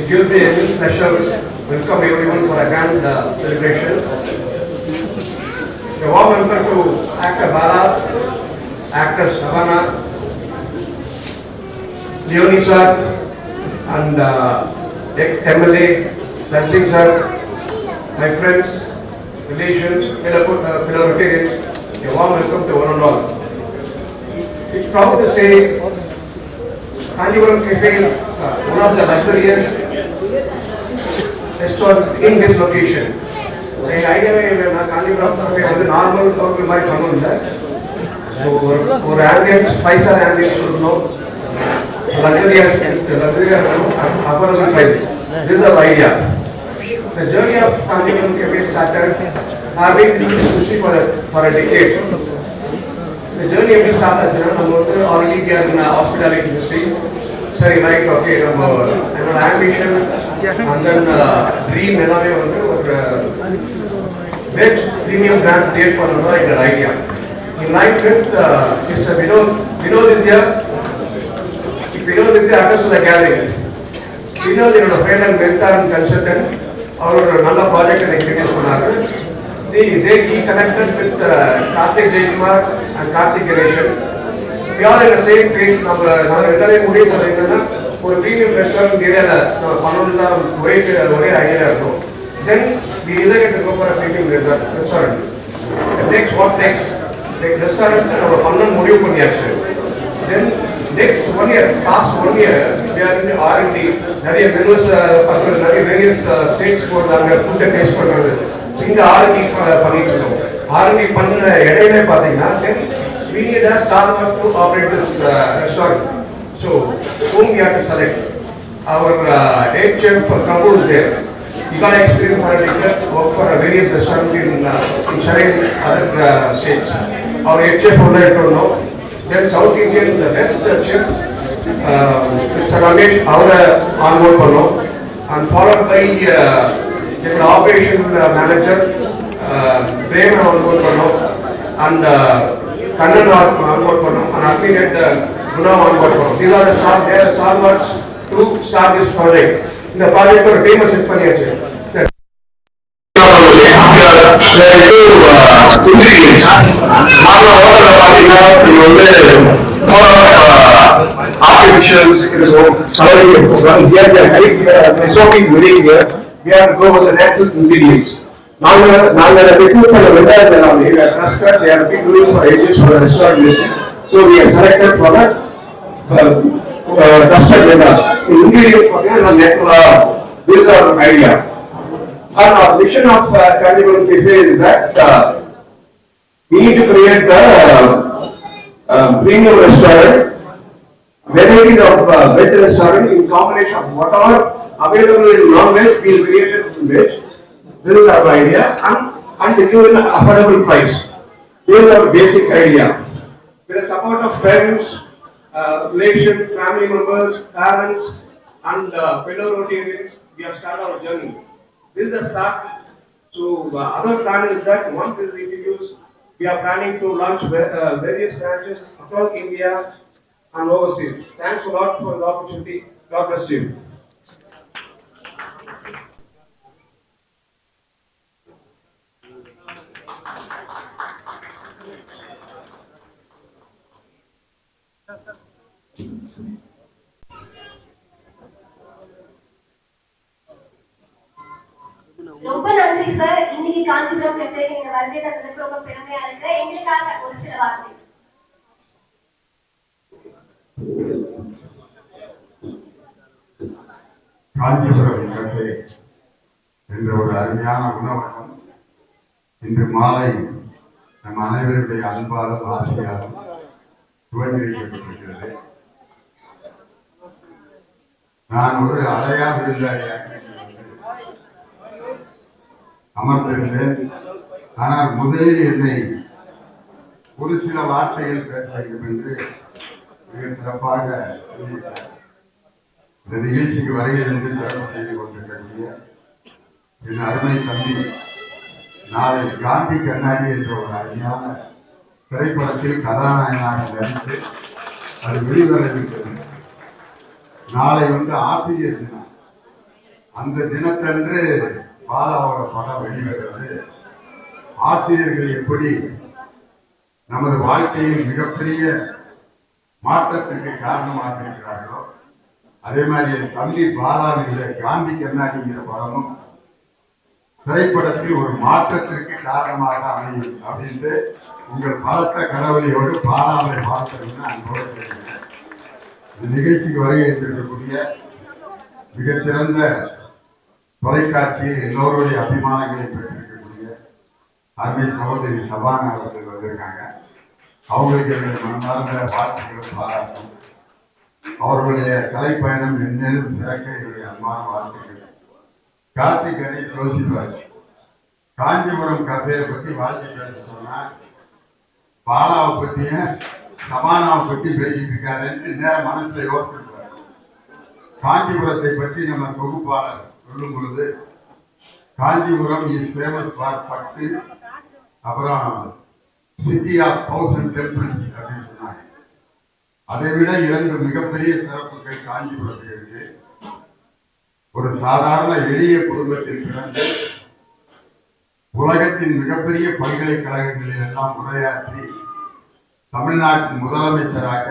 It gives me a pleasure to welcome everyone for a grand celebration. A warm welcome to actor Bala, actress Shavana, Leonie sir, and ex-MLA Lansing sir, my friends, relations, fellow Rotarians. A warm welcome to one and all. It's proud to say Kanjipuram Cafe is one of the luxurious restaurants in this location. So, the idea is that Kanjipuram Cafe is a normal hotel like So, for ambience, 5-star ambience should know. Luxurious affordable price. This is our idea. The journey of Kanjipuram Cafe started having this sushi for a decade. The journey of this started already we are in hospitality industry. So like okay, our ambition and then dream veg premium brand create for another idea. In line with Mr. Vinod is here. Vinod is here attached to the gallery. Vinod is a friend and mentor and consultant. Our another project and execution. He connected with Karthik Jayakumar and Karthik Ganeshan. We are in the same page. For a premium restaurant, then we decided to go for a premium restaurant. Next, what next? The restaurant then next 1 year, past 1 year, we are in the R&D. Various states for the food and taste for இந்த R&D பண்ணிட்டு இருக்கோம். R&D பண்ண இடையில பாத்தீங்கன்னா then we need a Starbucks to operate this restaurant. So whom we have to select? Our head chef Prabhu is there. He got experience for a decade, work for a various restaurants in Chennai and other states. Our head chef I don't know. Then South Indian the best chef Mr. Ramesh our onboard பண்ணோம் and followed by the operation manager Prem onboard பண்ணோம் and Kannan onboard பண்ணோம் and affiliate Guna onboard பண்ணோம். These are the stalwarts to start this project. இந்த project ஒரு famous set பண்ணியாச்சு. Sir artificials, coloring program. Here the height SOP is very clear. We have to go with the natural ingredients. Now we are looking for the vendors around here. We are trusted. They have been doing for ages for the restaurant industry. So we have selected for that trusted vendors. The ingredients for this are natural. This is our idea. And our vision of Kanjipuram Cafe is that we need to create a premium restaurant, varieties of veg restaurant in combination of whatever available in non-veg, we will create it in veg. This is our idea and give an affordable price. This is our basic idea. With the support of friends, relations, family members, parents and fellow Rotarians, we have started our journey. This is the start. So other plan is that once this is introduced, we are planning to launch various branches across India and overseas. Thanks a lot for the opportunity. God bless you. ரொம்ப நன்றி sir. இன்னைக்கு Kanchipuram cafe நீங்க வருகை தந்ததுக்கு ரொம்ப பெருமையா இருக்கு. எங்களுக்காக ஒரு சில வார்த்தை. காஞ்சிபுரம் கஃபே என்ற ஒரு அருமையான உணவகம் இன்று மாலை நம் அனைவருடைய அன்பாலும் ஆசையாலும் துவங்கி வைக்கப்பட்டிருக்கிறது. நான் ஒரு அலையா விருந்தாளியாக அமர்ந்திருந்தேன். ஆனால் முதலில் என்னை ஒரு சில வார்த்தைகள் பேச வேண்டும் என்று மிக சிறப்பாக இந்த நிகழ்ச்சிக்கு வருகிறது சிறப்பு செய்து கொண்டிருக்கக்கூடிய என் அருமை தம்பி நாளை காந்தி கண்ணாடி என்ற ஒரு அருமையான திரைப்படத்தில் கதாநாயகனாக நடித்து அது வெளிவர இருக்கிறது. நாளை ஆசிரியர் தினம். அந்த தினத்தன்று பாலாவோட படம் வெளிவருவது ஆசிரியர்கள் எப்படி நமது வாழ்க்கையில் மிகப்பெரிய மாற்றத்திற்கு காரணமாக இருக்கிறார்களோ அதே மாதிரி என் தம்பி பாலாவினுடைய காந்தி கண்ணாடிங்கிற படமும் திரைப்படத்தில் ஒரு மாற்றத்திற்கு காரணமாக அமையும் அப்படின்ட்டு உங்கள் பலத்த கரவழியோடு பாலாவை பார்த்தீங்கன்னா அன்போடு கேட்கிறேன். இந்த நிகழ்ச்சிக்கு வருகை இருக்கக்கூடிய மிகச்சிறந்த தொலைக்காட்சியில் எல்லோருடைய அபிமானங்களை பெற்றிருக்கக்கூடிய அருமை சகோதரி சபானா அவர்கள் வந்திருக்காங்க. அவங்களுக்கு என்னுடைய மனமார்ந்த வாழ்த்துக்கள் பாராட்டும். அவர்களுடைய கலைப்பயணம் மென்மேலும் சிறக்க என்னுடைய அன்பான வாழ்த்துக்கள். கார்த்திக் கணேஷ் யோசிப்பார் காஞ்சிபுரம் கஃபேயை பத்தி வாழ்த்து பேச சொன்னா பாலாவை பத்தியும் சபானாவை பத்தி பேசிட்டு இருக்காருன்னு நேரம் மனசுல யோசிப்பார். காஞ்சிபுரத்தை பற்றி நம்ம தொகுப்பாளர் சொல்லும் பொழுது காஞ்சிபுரம் இஸ் ஃபேமஸ் ஃபார் பட்டு, அப்புறம் சிட்டி ஆஃப் 1000 டெம்பிள்ஸ் அப்படின்னு சொன்னாங்க. அதை விட 2 மிகப்பெரிய சிறப்புகள் காஞ்சிபுரத்தில் இருக்கு. ஒரு சாதாரண எளிய குடும்பத்தில் பிறந்து உலகத்தின் மிகப்பெரிய பல்கலைக்கழகங்களில் எல்லாம் உரையாற்றி தமிழ்நாட்டின் முதலமைச்சராக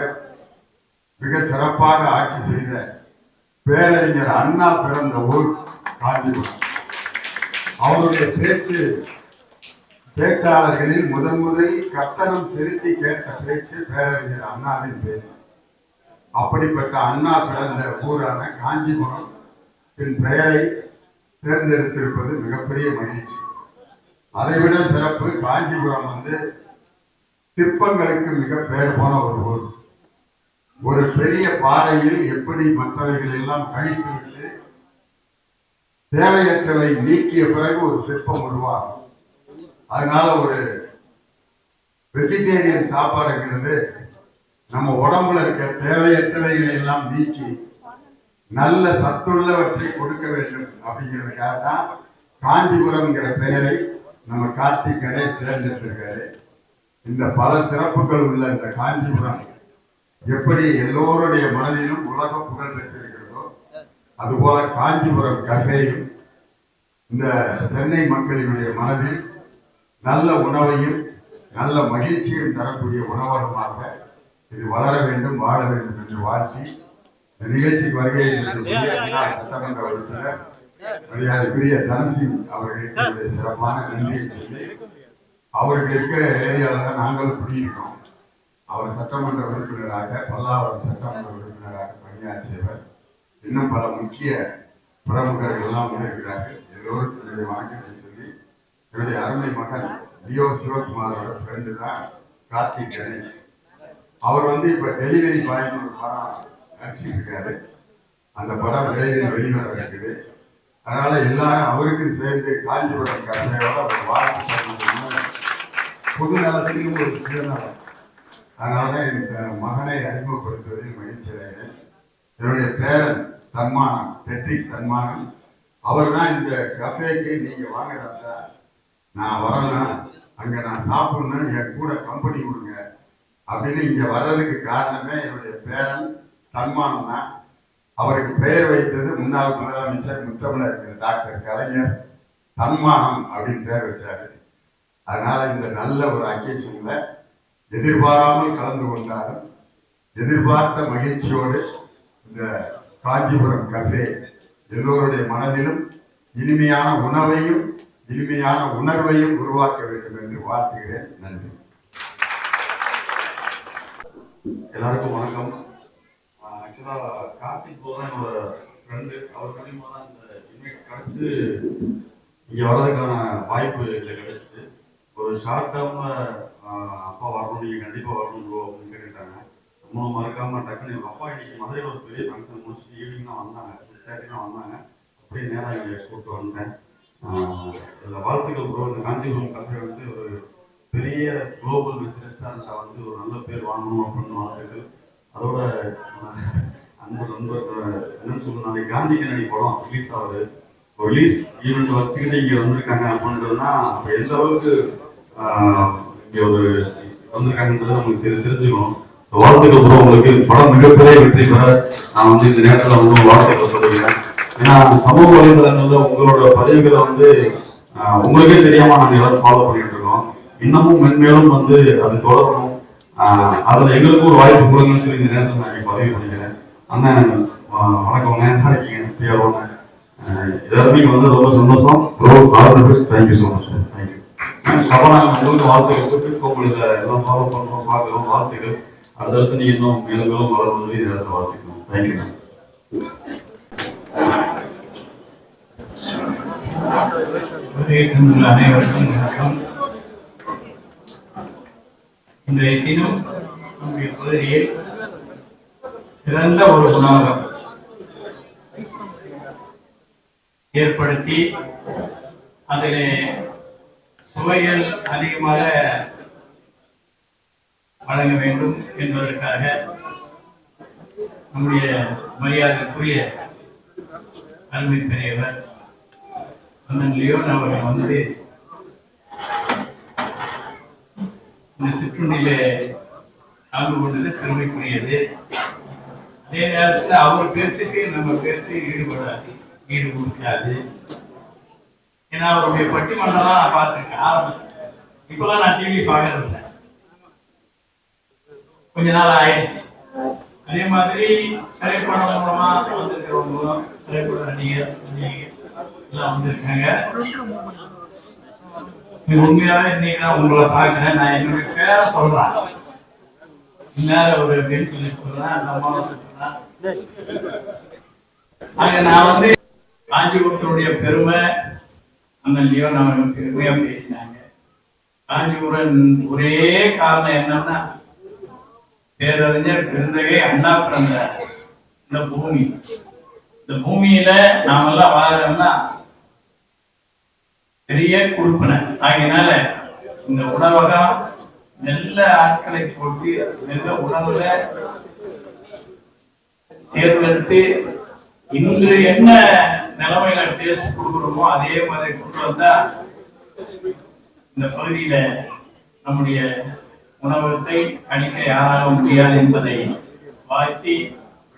மிக சிறப்பாக ஆட்சி செய்த பேரறிஞர் அண்ணா பிறந்த ஊர் காஞ்சிபுரம். அவருடைய பேச்சாளர்களில் முதலில் கட்டணம் செலுத்தி கேட்ட பேச்சு பேரறிஞர் அண்ணாவின் பேச்சு. அப்படிப்பட்ட அண்ணா பிறந்த ஊரான காஞ்சிபுரம் பெயரை தேர்ந்தெடுத்திருப்பது மிகப்பெரிய மகிழ்ச்சி. அதைவிட சிறப்பு, காஞ்சிபுரம் சிற்பங்களுக்கு மிக பெயர் போன ஒரு ஊர். ஒரு பெரிய பாறையில் எப்படி மற்றவைகள் எல்லாம் கழித்துவிட்டு தேவையற்றவை நீக்கிய பிறகு ஒரு சிற்பம் உருவாகும். அதனால ஒரு வெஜிடேரியன் சாப்பாடுங்கிறது நம்ம உடம்புல இருக்க தேவையற்றவைகளை எல்லாம் நீக்கி நல்ல சத்துள்ளவற்றை கொடுக்க வேண்டும் அப்படிங்கிறதுக்காக தான் காஞ்சிபுரம்ங்கிற பெயரை நம்ம கார்த்திக் கணேஷ் தேர்ந்தெடுத்திருக்காரு. இந்த பல சிறப்புகள் உள்ள இந்த காஞ்சிபுரம் எப்படி எல்லோருடைய மனதிலும் உலக புகழ் பெற்றிருக்கிறதோ அதுபோல காஞ்சிபுரம் கஃபேயும் இந்த சென்னை மக்களினுடைய மனதில் நல்ல உணவையும் நல்ல மகிழ்ச்சியும் தரக்கூடிய உணவகமாக இது வளர வேண்டும், வாழ வேண்டும் என்று வாழ்த்தி இந்த நிகழ்ச்சிக்கு வருகை சட்டமன்ற உறுப்பினர் மரியாதைக்குரிய தனசிங் அவர்களுக்கு சிறப்பான நன்றியை சொல்லி, அவருக்கு இருக்க ஏரியாவில் தான் நாங்களும் குடியிருக்கோம். அவர் சட்டமன்ற உறுப்பினராக, பல்லாவரம் சட்டமன்ற உறுப்பினராக பணியாற்றியவர். இன்னும் பல முக்கிய பிரமுகர்கள் எல்லாம் இருக்கிறார்கள். எல்லோருக்கும் என்னுடைய வணக்கத்தை சொல்லி, என்னுடைய அருமை மகன் லியோ சிவகுமாரோட ஃப்ரெண்டு தான் கார்த்திக் கணேஷ். அவர் இப்ப டெலிவரி பாய்னு ஒரு படம் நடிச்சிட்டு இருக்காரு. அந்த படம் விரைவில் வெளிவர இருக்குது. அதனால எல்லாரும் அவருக்கும் சேர்ந்து காஞ்சிபுரம் கதையோட ஒரு வாழ்த்து பொது நலத்திலும் ஒரு சுயநலம். அதனாலதான் எனக்கு மகனை அறிமுகப்படுத்துவதில் மகிழ்ச்சி அடைகிறேன். என்னுடைய பேரன் தன்மானம், பெட்ரிக் தன்மானம், அவர் தான் இந்த கஃபேக்கு நீங்க வாங்குறதா நான் வரணும், அங்க நான் சாப்பிடணும், என் கூட கம்பெனி கொடுங்க அப்படின்னு இங்க வர்றதுக்கு காரணமே என்னுடைய பேரன் தன்மானம் தான். அவருக்கு பெயர் வைத்தது முன்னாள் முதலமைச்சர் முத்தமிழர் டாக்டர் கலைஞர் தன்மானம் அப்படின்னு பெயர் வச்சாரு. அதனால இந்த நல்ல ஒரு அக்கேஷன்ல எதிர்பாராமல் கலந்து கொண்டாலும் எதிர்பார்த்த மகிழ்ச்சியோடு இந்த காஞ்சிபுரம் கஃபே எல்லோருடைய மனதிலும் இனிமையான உணவையும் இனிமையான உணர்வையும் உருவாக்க வேண்டும் என்று வாழ்த்துகிறேன். நன்றி. எல்லாருக்கும் வணக்கம். ஆக்சுவலா கார்த்திக் போதான் என்னோட ஃப்ரெண்டு. அவர் மூலியமா தான் இந்த இன்வைட் கிடைச்சு இங்க வர்றதுக்கான வாய்ப்பு இதில் கிடைச்சிச்சு. ஒரு ஷார்ட் டேர்ம்ல அப்பா வரணும், நீங்க கண்டிப்பா வரணும் ப்ரோ அப்படின்னு கேட்டுட்டாங்க. நம்மளும் மறக்காம டக்குன்னு எங்க அப்பா இன்னைக்கு மதுரையில் ஒரு பெரிய ஃபங்க்ஷன் முடிச்சுட்டு ஈவினிங் தான் வந்தாங்க, 6:30 தான் வந்தாங்க. அப்படியே நேரம் இங்கே கூப்பிட்டு வந்தேன். இந்த வாழ்த்துக்கள் ப்ரோ. இந்த காஞ்சிபுரம் கஃபே ஒரு பெரிய குளோபல் ரிச் ரெஸ்டாரண்ட்டாக ஒரு நல்ல பேர் வாங்கணும் அப்படின்னு வாழ்த்துக்கள். அதோட அன்பு நண்பர் என்னன்னு சொல்லுங்க, நாளைக்கு காந்தி கண்ணாடி படம் ரிலீஸ் ஆகுது. ரிலீஸ் ஈவெண்ட் வச்சுக்கிட்டு இங்கே வந்திருக்காங்க அப்படின்றதுனா அப்போ எந்த அளவுக்கு இங்கே வந்திருக்காங்கன்றது நமக்கு தெரிஞ்சுக்கணும். வாழ்த்துக்கள் ப்ரோ. உங்களுக்கு படம் மிகப்பெரிய வெற்றி பெற நான் இந்த நேரத்தில் வாழ்த்துக்கள் சொல்லுகிறேன். ஏன்னா சமூக வலைதளங்கள்ல உங்களோட பதிவுகளை வந்து உங்களுக்கே தெரியாம நாங்க எல்லாரும் ஃபாலோ பண்ணிட்டு இருக்கோம். இன்னமும் மென்மேலும் வந்து அது தொடரணும். அதுல எங்களுக்கு ஒரு வாய்ப்பு கொடுங்கன்னு சொல்லி இந்த நேரத்தில் நான் பதிவு பண்ணிக்கிறேன். அண்ணன் வணக்கம், நல்லா இருக்கீங்க? எல்லாருமே வந்து ரொம்ப சந்தோஷம். Thank you so much. தேங்க்யூ. சபனா, உங்களுக்கு வாழ்த்துக்கள். உங்களுக்கு எல்லாம் ஃபாலோ பண்றோம், பார்க்கிறோம். வாழ்த்துக்கள். அடுத்தடுத்து நீங்க இன்னும் மேலும் மேலும் வளர்ந்து இந்த நேரத்தில் வாழ்த்துக்கிறோம். தேங்க்யூ. அனைவருக்கும் வணக்கம். இன்றைய தினம் நம்முடைய பகுதியில் சிறந்த ஒரு உணவகம் ஏற்படுத்தி அதிலே சுவைகள் அதிகமாக வழங்க வேண்டும் என்பதற்காக நம்முடைய மரியாதைக்குரிய அருமை பெரியவர் அண்ணன் லியோன் அவர்கள் வந்து இந்த சிற்றுண்டிலே கலந்து கொண்டது பெருமைக்குரியது. அதே நேரத்தில் அவர் பேச்சுக்கு நம்ம பேச்சு ஈடு கொடுக்காது. ஏன்னா அவருடைய பட்டிமன்றம்லாம் நான் பார்த்துருக்கேன். இப்பெல்லாம் நான் டிவி பார்க்கறது இல்லை, கொஞ்ச நாள் ஆயிடுச்சு. அதே மாதிரி திரைப்படம் மூலமா வந்திருக்கிறவங்களும் திரைப்பட நடிகர் எல்லாம் வந்திருக்காங்க. உண்மையாவே இன்னைக்கு நான் உங்களை பார்க்கிறேன். நான் என்னுடைய பேரை சொல்றேன், இந்நேரம் ஒரு அப்படின்னு சொல்லி சொல்றேன், அந்த அம்மாவை சொல்றேன். ஆக நான் வந்து காஞ்சிபுரத்தினுடைய பெருமை அந்த லியோன் அவர்கள் பெருமையா பேசினாங்க. காஞ்சிபுரம் ஒரே காரணம் என்னன்னா, பேரறிஞர் பெருந்தகை அண்ணா பிறந்த இந்த பூமி. இந்த பூமியில நாமெல்லாம் வாழறோம்னா பெரிய கொடுப்பனை. ஆகினால இந்த உணவகம் நல்ல ஆட்களை போட்டு நல்ல உணவுல தேர்ந்தெடுத்து இன்று என்ன நிலைமையில டேஸ்ட் கொடுக்குறோமோ அதே மாதிரி கொண்டு வந்தா இந்த பகுதியில நம்முடைய உணவகத்தை அளிக்க யாரால முடியாது என்பதை வாழ்த்தி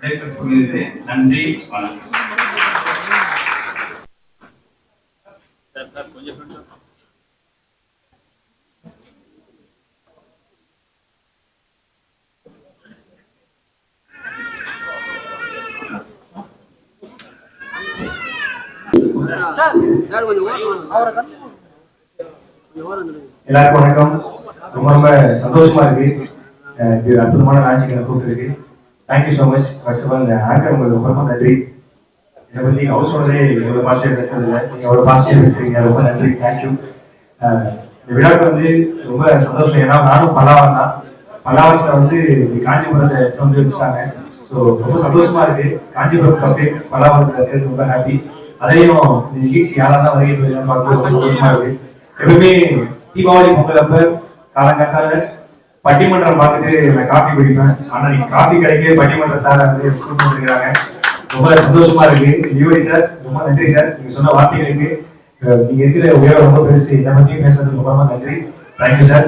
விடைபெற்றுள்ளது. நன்றி, வணக்கம். எல்லாருக்கும் வணக்கம். ரொம்ப ரொம்ப சந்தோஷமா இருக்கு இது அற்புதமான ஞாயிற்றுக்கிழமை கூப்பிட்டு இருக்கு. Thank you so much. First of all இந்த ஆங்கர் உங்களுக்கு ரொம்ப நன்றி. இதை பத்தி அவர் சொன்னதே எவ்வளோ பாசிட்டிவ் பேசுறது இல்லை, நீங்கள் எவ்வளோ பாசிட்டிவ் பேசுறீங்க, ரொம்ப நன்றி. தேங்க்யூ. இந்த விழாவுக்கு வந்து ரொம்ப சந்தோஷம். ஏன்னா நானும் பல்லாவரம் தான். பல்லாவரத்தில் வந்து காஞ்சிபுரத்தை வந்து வச்சுட்டாங்க. ஸோ ரொம்ப சந்தோஷமா இருக்கு. காஞ்சிபுரம் கஃபே பல்லாவரத்தில் இருக்கிறது ரொம்ப ஹாப்பி. அதையும் இந்த நிகழ்ச்சி யாரெல்லாம் வருகிறது பார்க்கும்போது ரொம்ப சந்தோஷமா இருக்கு. எப்பவுமே தீபாவளி பொங்கல் அப்ப காலங்காத்தால பட்டிமன்றம் பார்த்துட்டு நான் காஃபி குடிப்பேன். ஆனா நீங்க காஃபி கிடைக்க பட்டிமன்ற சார் வந்து கொடுத்துருக்காங்க. ரொம்ப சந்தோஷமா இருக்கு. லியோனி சார் ரொம்ப நன்றி சார். நீங்க சொன்ன வார்த்தைகளுக்கு நீங்க இருக்கிற உயரம் ரொம்ப பெருசு. இதை பத்தியும் பேசுறதுக்கு ரொம்ப ரொம்ப நன்றி. Thank you sir.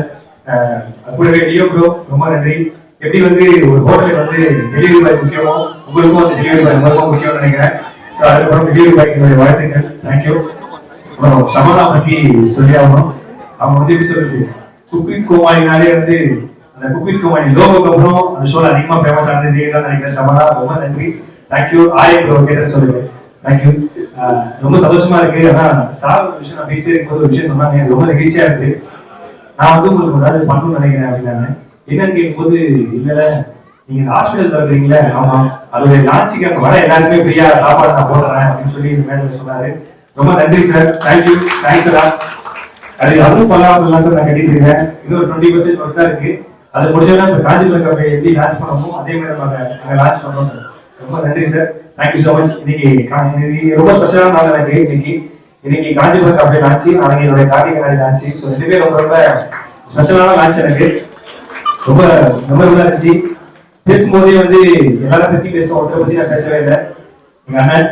கூடவே லியோ ப்ரோ ரொம்ப நன்றி. எப்படி வந்து ஒரு ஹோட்டலுக்கு வந்து டெலிவரி பாய் முக்கியமோ உங்களுக்கும் அந்த டெலிவரி பாய் ரொம்ப முக்கியம்னு நினைக்கிறேன். ஸோ அதுக்கப்புறம் டெலிவரி பாய்க்கு வாழ்த்துக்கள். தேங்க்யூ. அப்புறம் சமதா பத்தி சொல்லி ஆகணும். அவங்க வந்து எப்படி சொல்றது, குக்வித் கோமாளினாலே வந்து அந்த குக்வித் கோமாளி லோகோக்கு அப்புறம் அந்த ஷோல அதிகமா ஃபேமஸ் ஆனது நீங்க தான் நினைக்கிறேன். சமதா ரொம்ப நன்றி. தேங்க்யூ. கேட்டேன்னு சொல்லுங்க. தேங்க்யூ. ரொம்ப சந்தோஷமா இருக்கு. ஆனா சார் ஒரு விஷயம் நான் பேசிட்டே இருக்கும்போது ஒரு விஷயம் சொன்னாங்க, ரொம்ப நெகிழ்ச்சியா இருக்கு. நான் வந்து உங்களுக்கு ஏதாவது பண்ணணும்னு நினைக்கிறேன் அப்படின்னாங்க. என்னன்னு கேட்கும்போது, இல்ல நீங்க ஹாஸ்பிட்டல் திறக்கிறீங்களே, ஆமா அதோட லான்ச்சுக்கு அங்க வர எல்லாருக்குமே ஃப்ரீயா சாப்பாடு நான் போடுறேன் அப்படின்னு சொல்லி மேடம் சொன்னாரு. ரொம்ப நன்றி சார். தேங்க்யூ. Thanks sir. அதுவும் பல்லாவரம் சார் நான் கட்டிட்டு இருக்கேன். இன்னொரு 20% ஒர்க் தான் இருக்கு. அது முடிஞ்சோன்னா இப்ப காஞ்சிபுரம் கஃபே எப்படி லான்ச் பண்ணணும் அதே மாதிரி நாங்க லான்ச் பண்றோம் சார். ரொம்ப நன்றி சார். Thank you so much. இன்னைக்கு ரொம்ப ஸ்பெஷலான நாள் எனக்கு. இன்னைக்கு காஞ்சிபுரம் கஃபே லான்ச், நாளைக்கு என்னோட கார்த்திகை நாள் லான்ச். ஸோ ரெண்டுமே ரொம்ப ரொம்ப ஸ்பெஷலான லான்ச் எனக்கு. ரொம்ப மெமரபிளா இருந்துச்சு. பேசும்போதே வந்து எல்லாரும் பத்தி பேசுவோம், ஒருத்தரை பத்தி நான் பேசவே இல்லை. எங்க அண்ணன்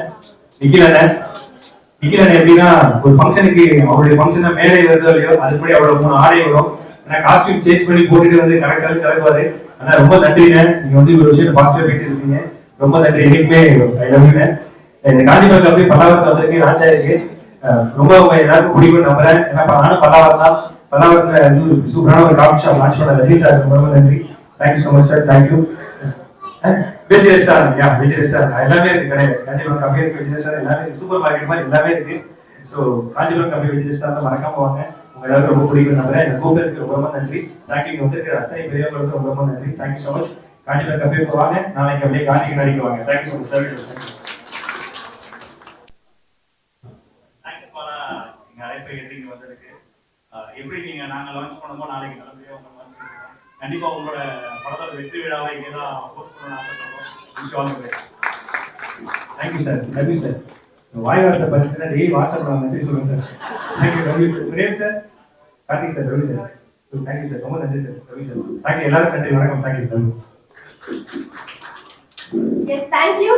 நிக்கில் அண்ணன் எப்படின்னா ஒரு ஃபங்க்ஷனுக்கு அவருடைய ஃபங்க்ஷனை மேலே இருந்தோ இல்லையோ அதுபடி அவரோட 3 ஆடை வரும். ஏன்னா காஸ்டியூம் சேஞ்ச் பண்ணி போட்டுட்டு வந்து கலக்குவாரு. ஆனா ரொம்ப நன்றிங்க. நீங்க வந்து ஒரு விஷயம் பாசிட்டிவா பேசியிருக்கீங்க. ரொம்ப நன்றி. எனக்குமே ஐ லவ் யூ. இந்த காஞ்சிபுரம் கம்பி பல்லாவரத்தில் வந்திருக்கு, ராஜா இருக்கு. ரொம்ப எல்லாருக்கும் பிடிக்கும் நம்புறேன். ஏன்னா நானும் பல்லாவரம் தான். பல்லாவரத்தில் சூப்பரான ஒரு காஃபி ஷாப் லான்ச் பண்ண ரஜினி சார் ரொம்ப நன்றி. Thank you so much sir. Thank you. Veg restaurant, veg restaurant எல்லாமே இருக்கு கடையில். காஞ்சிபுரம் கம்பி இருக்கு, வெஜ் ரெஸ்டாரண்ட் எல்லாமே இருக்கு, சூப்பர் மார்க்கெட் மாதிரி எல்லாமே இருக்கு. ஸோ காஞ்சிபுரம் கம்பி வெஜ் ரெஸ்டாரண்ட் மறக்காம வாங்க. உங்க எல்லாருக்கும் ரொம்ப பிடிக்கும் நம்புறேன். எனக்கு கூப்பிட்டதுக்கு ரொம்ப ரொம்ப நன்றி. தேங்க்யூ. வந்திருக்கிற அத்தனை பெரியவர்களுக்கு ரொம்ப ரொம்ப நன்றி. Thank you so much. காஞ்சிபுரம் கம்பி வாங்க, நாளைக்கு அப்படியே காஞ்சிக்கு நடிக்க வாங்க. Thank you so much sir. Thanks Bala, எங்க அழைப்பை ஏற்று இங்க வந்ததுக்கு. எப்படி நீங்க நாங்க லான்ச் பண்ணும்போது நாளைக்கு நல்லபடியா உங்க லான்ச் பண்ணுவோம். கண்டிப்பா உங்களோட படத்தோட வெற்றி விழாவை இங்கே தான் ஹோஸ்ட் பண்ணணும்னு ஆசைப்படுறோம். Wish all the best. Thank you sir. Thank you sir. வாய் வார்த்தை பரிசுனா டெய்லி வாட்ஸ்அப்ல நன்றி சொல்லுங்க sir. Thank you Ravi sir. Prem sir, Karthik sir, Ravi sir. Thank you sir. ரொம்ப நன்றி சார். ரவி சார். தேங்க்யூ எல்லாரும் நன்றி. வணக்கம். தேங்க்யூ. S thank you.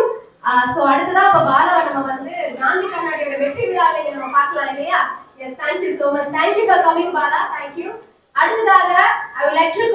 சோ அடுத்ததா அப்ப பாலாவை நம்ம வந்து காந்தி கண்ணாடியோட வெற்றி விழாவை நம்ம பார்க்கலாம் இல்லையா? Yes thank you so much. Thank you for coming Bala. Thank you. அடுத்ததாக ஐ வுட் லைக் டு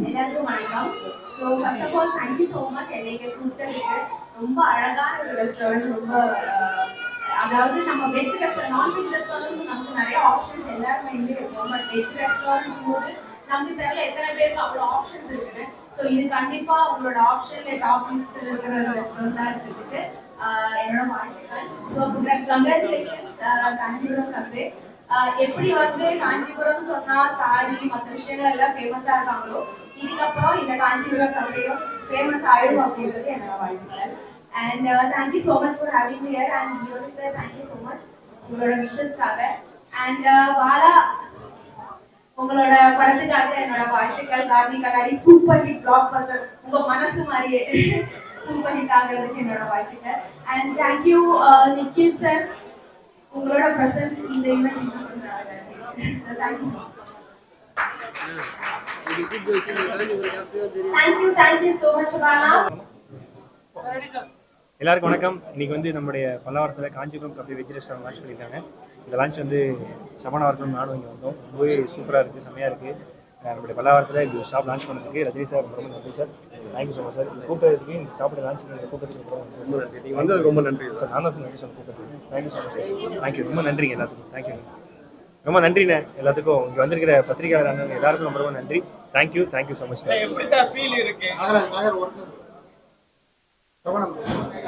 எல்லாருக்கும் வணக்கம். So first of all thank you so much என்னைக்கு கூப்பிட்டதுக்கு. ரொம்ப அழகான ஒரு ரெஸ்டாரண்ட். ரொம்ப அதாவது நம்ம வெஜ் ரெஸ்டாரண்ட், நான்வெஜ் ரெஸ்டாரண்ட் நமக்கு நிறைய ஆப்ஷன்ஸ் எல்லாருமே இங்கே இருக்கும். பட் வெஜ் ரெஸ்டாரண்ட் போது நமக்கு தெரியல எத்தனை பேருக்கு அவ்வளோ ஆப்ஷன்ஸ் இருக்குது. ஸோ இது கண்டிப்பா உங்களோட ஆப்ஷன்ல டாப் லிஸ்ட் இருக்கிற ரெஸ்டாரண்டா இருக்கிறதுக்கு என்னோட வாழ்த்துக்கள். ஸோ கங்க்ராச்சுலேஷன்ஸ் காஞ்சிபுரம் கம்பே. எப்படி வந்து காஞ்சிபுரம் சொன்னா சாரி மற்ற விஷயங்கள் எல்லாம் ஃபேமஸா இருக்காங்களோ, இதுக்கப்புறம் இந்த காஞ்சிபுரம் கம்பெயும் ஃபேமஸ் ஆயிடும் அப்படின்றது என்னோட வாழ்த்துக்கள். And thank you so much for having me here. And unit sir thank you so much உங்களோட விஷஸ்க்காக. அண்ட் பாலா, உங்களோட படத்துக்காக என்னோட வாழ்த்துக்கள். காந்தி கண்ணாடி சூப்பர் ஹிட் பிளாக் பஸ்டர், உங்க மனசு மாதிரியே சூப்பர் ஹிட் ஆகிறதுக்கு என்னோட வாழ்த்துக்கள். அண்ட் தேங்க்யூ நிக்கில் சார், உங்களோட பிரசன்ஸ் இந்த event thank you so much. Thank you so much Bala. எல்லாருக்கும் வணக்கம். இன்னைக்கு வந்து நம்முடைய பல்லாவரத்தில் காஞ்சிபுரம் கம்பி வெஜ் ரெஸ்டாரண்ட் லான்ச் பண்ணியிருக்காங்க. இந்த லான்ச் வந்து சமணா அவர்களும் நானும் இங்கே வந்தோம். ரொம்பவே சூப்பராக இருக்குது, செம்மையாக இருக்குது. நம்முடைய பல்லாவரத்தில் இந்த ஷாப் லான்ச் பண்ணதுக்கு ரஜினி சார் ரொம்ப நன்றி sir. Thank you so much sir. கூப்பிட்டதுக்கு இந்த ஷாப்பில் லான்ச் கூப்பிட்டதுக்கு ரொம்ப நன்றி. நீங்கள் வந்தது ரொம்ப நன்றி சார். நான் தான் சார் நன்றி சார் கூப்பிட்டது. Thank you so much sir. Thank you. ரொம்ப நன்றிங்க எல்லாத்துக்கும். தேங்க்யூ. ரொம்ப நன்றிண்ணே எல்லாத்துக்கும். இங்கே வந்திருக்கிற பத்திரிகையாளர் அண்ணன் எல்லாருக்கும் ரொம்ப ரொம்ப நன்றி. Thank you. Thank you so much sir.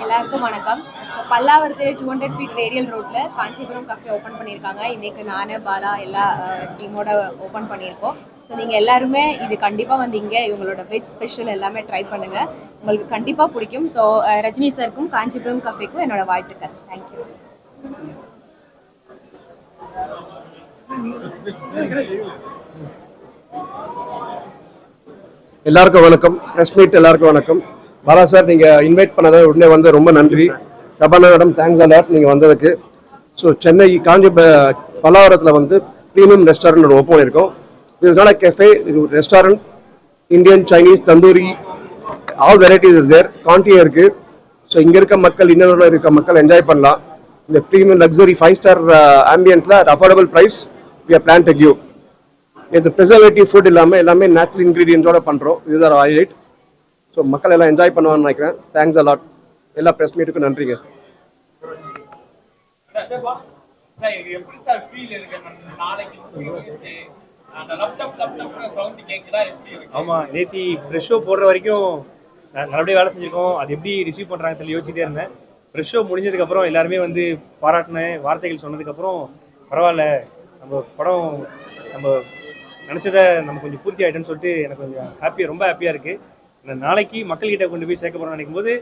எல்லாருக்கும் வணக்கம். ஸோ பல்லாவரத்தில் 200 ஃபீட் ரேடியல் ரோட்டில் காஞ்சிபுரம் கஃபே ஓப்பன் பண்ணியிருக்காங்க. இன்றைக்கு நான் பாலா எல்லா டீமோட ஓப்பன் பண்ணியிருக்கோம். ஸோ நீங்கள் எல்லாருமே இது கண்டிப்பாக வந்து இங்கே இவங்களோட வெஜ் ஸ்பெஷல் எல்லாமே ட்ரை பண்ணுங்கள், உங்களுக்கு கண்டிப்பாக பிடிக்கும். ஸோ ரஜினி சாருக்கும் காஞ்சிபுரம் கஃபேக்கும் என்னோட வாழ்த்துக்கள். தேங்க்யூ. எல்லாருக்கும் வணக்கம். பிரஸ் மீட் எல்லாருக்கும் வணக்கம். பாலா சார், நீங்கள் இன்வைட் பண்ணதை உடனே வந்து ரொம்ப நன்றி. சபானா மேடம், தேங்க்ஸ் அலாட் நீங்கள் வந்ததுக்கு. ஸோ சென்னை பல்லாவரத்தில் வந்து ப்ரீமியம் ரெஸ்டாரண்ட் ஒன்று ஓப்பன் பண்ணியிருக்கோம். It's not a cafe, restaurant. Indian, Chinese, tandoori, all varieties is there. கான்டியாக இருக்குது. ஸோ இங்கே இருக்க மக்கள், இன்னொரு இருக்க மக்கள் என்ஜாய் பண்ணலாம். இந்த ப்ரீமியம் லக்ஸரி 5-ஸ்டார் ஆம்பியன்ட்டில் at affordable price we are plan to give. இது ப்ரிசர்வேட்டிவ் ஃபுட் இல்லாமல் எல்லாமே நேச்சுரல் இன்க்ரீடியன்ஸோட பண்ணுறோம். இதுதான் ஹைலைட். ஸோ மக்கள் எல்லாம் என்ஜாய் பண்ணுவான்னு நினைக்கிறேன். Thanks a lot. எல்லா ப்ரெஸ் மீட்டுக்கும் நன்றிங்க. ஆமாம், நேற்று ப்ரெஷ் ஷோ போடுற வரைக்கும் நல்லபடியாக வேலை செஞ்சுருக்கோம். அது எப்படி ரிசீவ் பண்ணுறாங்க தெரியல, யோசிச்சுட்டே இருந்தேன். ப்ரெஷ் ஷோ முடிஞ்சதுக்கப்புறம் எல்லாருமே வந்து பாராட்டின வார்த்தைகள் சொன்னதுக்கப்புறம் பரவாயில்ல, நம்ம படம் நம்ம நினச்சதை நம்ம கொஞ்சம் பூர்த்தி ஆகிட்டோன்னு சொல்லிட்டு எனக்கு கொஞ்சம் ரொம்ப ஹாப்பியாக இருக்குது. நாளைக்கு மக்கள்கிட்ட கொண்டு போய் சேர்க்க போகிறோம்னு நினைக்கும் போது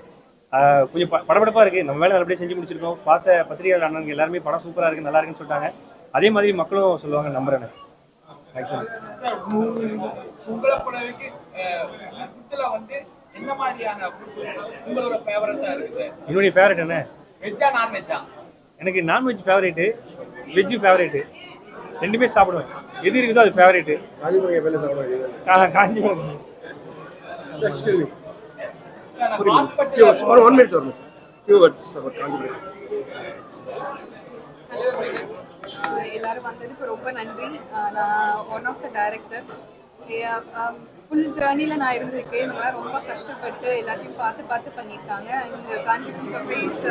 கொஞ்சம் படபடப்பாக இருக்குது. நம்ம வேலை நல்லபடியாக செஞ்சு முடிச்சிருக்கோம். பார்த்த பத்திரிகையாளர் அண்ணனுங்க எல்லாருமே படம் சூப்பராக இருக்குது, நல்லா இருக்குன்னு சொல்லிட்டாங்க. அதே மாதிரி மக்களும் சொல்லுவாங்க, நம்புறேன். என்னுடைய ஃபேவரட் என்ன, வெஜ்ஜா நான்வெஜ்ஜா? எனக்கு நான்வெஜ் ஃபேவரேட்டு, வெஜ்ஜு ஃபேவரேட்டு, ரெண்டுமே சாப்பிடுவேன். எது இருக்குதோ அது ஃபேவரேட்டு. காஞ்சிபுரம் எல்லாரும் வந்ததுக்கு ரொம்ப நன்றி. நான் one of the director. Full ஜேர்னியில் நான் இருந்திருக்கேன். இவங்களாம் ரொம்ப கஷ்டப்பட்டு எல்லாத்தையும் பார்த்து பண்ணியிருக்காங்க. இந்த Kanchipuram café is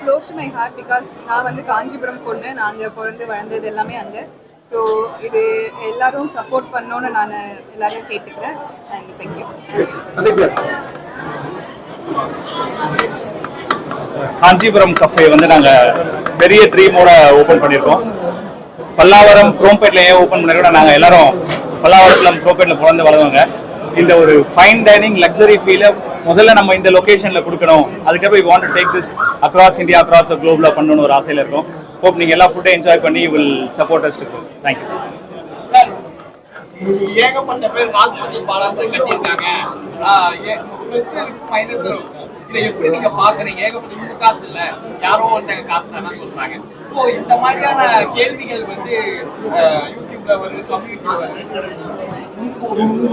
close to my heart because நான் வந்து காஞ்சிபுரம் பொண்ணு. நான் அங்கே பிறந்து வளர்ந்தது எல்லாமே அங்கே. ஸோ இது எல்லாரும் சப்போர்ட் பண்ணோன்னு நான் எல்லாரையும் கேட்டுக்கிறேன். And thank you. காஞ்சிபுரம் கஃபே வந்து நாங்கள் பெரிய ட்ரீமோட ஓப்பன் பண்ணியிருக்கோம். பல்லாவரம் குரோம்பேட்டில் ஏன் ஓப்பன் பண்ணிருக்கோம், நாங்கள் எல்லாரும் பல்லாவரத்தில் குரோம்பேட்டில் பிறந்து வளர்ந்தவங்க. இந்த ஒரு ஃபைன் டைனிங் லக்ஸரி ஃபீலை முதல்ல நம்ம இந்த லொக்கேஷனில் கொடுக்கணும். அதுக்கப்புறம் we want to take this across India, across குளோபில் பண்ணணும்னு ஒரு ஆசையில் இருக்கும். ஹோப் நீங்கள் எல்லா ஃபுட்டையும் என்ஜாய் பண்ணி will support us to grow. Thank you. ஏகப்பட்ட பேர் ராஜ்பதி பாலாசை கட்டியிருக்காங்க. ப்ளஸ் இருக்கு, மைனஸ் இருக்கும். இதை எப்படி நீங்க பாக்குறீங்க? ஏகப்பட்ட இந்த காசு இல்ல, யாரோ ஒருத்தங்க காசு தான் சொல்றாங்க. ஸோ இந்த மாதிரியான கேள்விகள் வந்து யூடியூப்ல வருது, கம்யூனிட்டில வருது.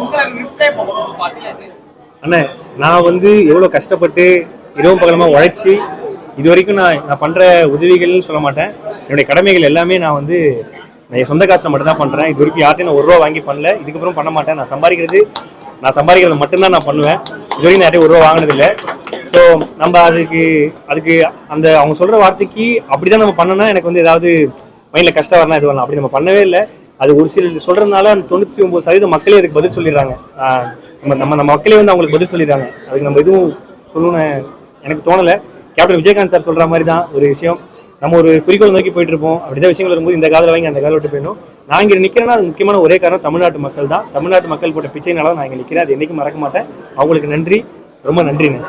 உங்களை ரிப்ளை பண்ணுறது பார்த்தீங்க அண்ணே, நான் வந்து எவ்வளோ கஷ்டப்பட்டு இரவு பகலமாக உழைச்சி இது வரைக்கும் நான் பண்ணுற உதவிகள்னு சொல்ல மாட்டேன். என்னுடைய கடமைகள் எல்லாமே நான் வந்து என் சொந்த காசில் மட்டும்தான் பண்ணுறேன். இது வரைக்கும் யார்ட்டையும் நான் 1 ரூபா வாங்கி பண்ணல, இதுக்கப்புறம் பண்ண மாட்டேன். நான் சம்பாதிக்கிறது மட்டும்தான் நான் பண்ணுவேன். இது வரைக்கும் யார்ட்டையும் 1 ரூபா வாங்கினதில்லை. ஸோ நம்ம அதுக்கு அந்த அவங்க சொல்கிற வார்த்தைக்கு அப்படி தான் நம்ம பண்ணோன்னா எனக்கு வந்து ஏதாவது மைண்டில் கஷ்டம் வரலாம், இது வரலாம். அப்படி நம்ம பண்ணவே இல்லை. அது ஒரு சில சொல்கிறதுனால அந்த 99% மக்களே அதுக்கு பதில் சொல்லிடுறாங்க. நம்ம மக்களே வந்து அவங்களுக்கு பதில் சொல்லிடுறாங்க. அதுக்கு நம்ம எதுவும் சொல்லணும்னு எனக்கு தோணலை. கேப்டன் விஜயகாந்த் சார் சொல்கிற மாதிரி தான் ஒரு விஷயம். நம்ம ஒரு குறிக்கோள் நோக்கி போயிட்டு இருப்போம். அப்படிதான் விஷயங்கள் வரும்போது இந்த காதில் வாங்கி அந்த காதில் விட்டு போயிடணும். நான் இங்கே நிற்கிறேன்னா அது முக்கியமான ஒரே காரணம் தமிழ்நாட்டு மக்கள் தான். தமிழ்நாட்டு மக்கள் போட்ட பிச்சைனால நான் இங்கே நிற்கிறேன். அது என்றைக்கும் மறக்க மாட்டேன். அவங்களுக்கு நன்றி, ரொம்ப நன்றிண்ணே.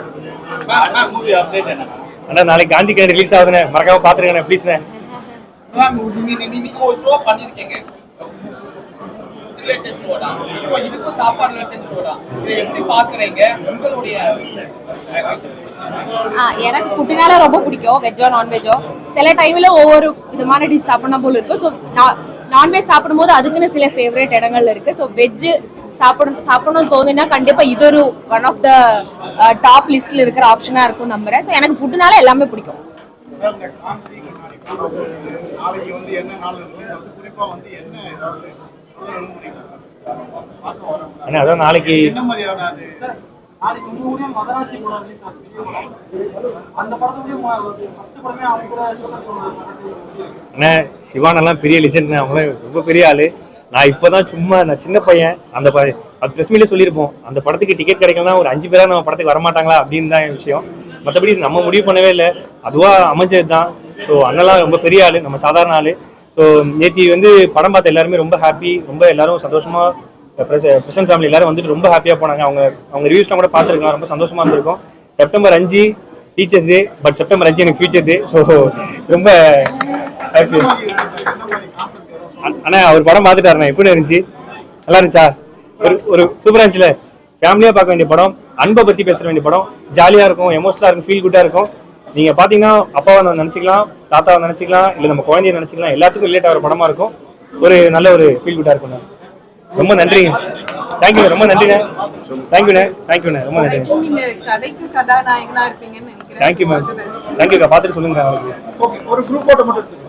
அண்ணா நாளைக்கு காந்தி கேன் ரிலீஸ் ஆகுதுண்ணே, மறக்காம பார்த்துருங்கண்ணே ப்ளீஸ்ண்ணே. எனக்கு ஃபுட்டுனால ரொம்ப பிடிக்கும், வெஜ்ஜோ நான்வெஜ்ஜோ. சில டைம்ல ஒவ்வொரு விதமான டிஷ் சாப்பிடணும் போல இருக்கு. ஸோ நான்வெஜ் சாப்பிடும்போது அதுக்குன்னு சில ஃபேவரட் இடங்கள்ல இருக்கு. ஸோ வெஜ் சாப்பிடணும்னு தோணுன்னா கண்டிப்பா இது ஒரு ஒன் ஆஃப் த டாப் லிஸ்ட்ல இருக்கிற ஆப்ஷனா இருக்கும் நம்புறேன். ஸோ எனக்கு ஃபுட்டுனால எல்லாமே பிடிக்கும். அதான் நாளைக்கு அண்ணா சிவானெல்லாம் பெரிய லிஜெண்ட், அவங்களாம் ரொம்ப பெரிய ஆளு. நான் இப்போதான் நான் சின்ன பையன். அந்த ப்ரெஸ் மீட்ல சொல்லியிருப்போம், அந்த படத்துக்கு டிக்கெட் கிடைக்கலாம் ஒரு 5 பேரா நம்ம படத்துக்கு வரமாட்டாங்களா அப்படின்னு தான் விஷயம். மற்றபடி நம்ம முடிவு பண்ணவே இல்லை, அதுவாக அமைஞ்சது தான். ஸோ அண்ணெல்லாம் ரொம்ப பெரிய ஆளு, நம்ம சாதாரண ஆளு. ஸோ நேற்று வந்து படம் பார்த்த எல்லாருமே ரொம்ப ஹாப்பி, ரொம்ப எல்லாரும் சந்தோஷமா, பிரசன்ட் ஃபேமிலி எல்லாரும் வந்துட்டு ரொம்ப ஹாப்பியாக போனாங்க. அவங்க ரிவ்யூஸ்லாம் கூட பார்த்துருக்கலாம், ரொம்ப சந்தோஷமா இருந்திருக்கும். September 5 teachers day, but September 5 எனக்கு ஃபியூச்சர் டே. ஸோ ரொம்ப ஹாப்பி. அண்ணா அவர் படம் பார்த்துட்டாருண்ணா, எப்படி இருந்துச்சு? நல்லா இருந்துச்சா? ஒரு சூப்பராக இருந்துச்சுல. ஃபேமிலியாக பார்க்க வேண்டிய படம், அன்பை பற்றி பேச வேண்டிய படம், ஜாலியாக இருக்கும், எமோஷனலாக இருக்கும், ஃபீல் குட்டாக இருக்கும். நீங்கள் பார்த்தீங்கன்னா அப்பாவை நினச்சிக்கலாம், தாத்தாவை நினச்சிக்கலாம், இல்லை நம்ம குழந்தைய நினச்சிக்கலாம், எல்லாத்துக்கும் ரிலேட் ஆகிற படமாக இருக்கும். ஒரு நல்ல ஒரு ஃபீல் குட்டாக இருக்குண்ணா. ரொம்ப நன்றிங்க, தேங்க்யூ, ரொம்ப நன்றிண்ணே. தேங்க்யூண்ணே, தேங்க்யூண்ணே, ரொம்ப நன்றி. தேங்க்யூ மேம், தேங்க்யூக்கா. பார்த்துட்டு சொல்லுங்க. ஒரு குரூப் போட்டோ மட்டும்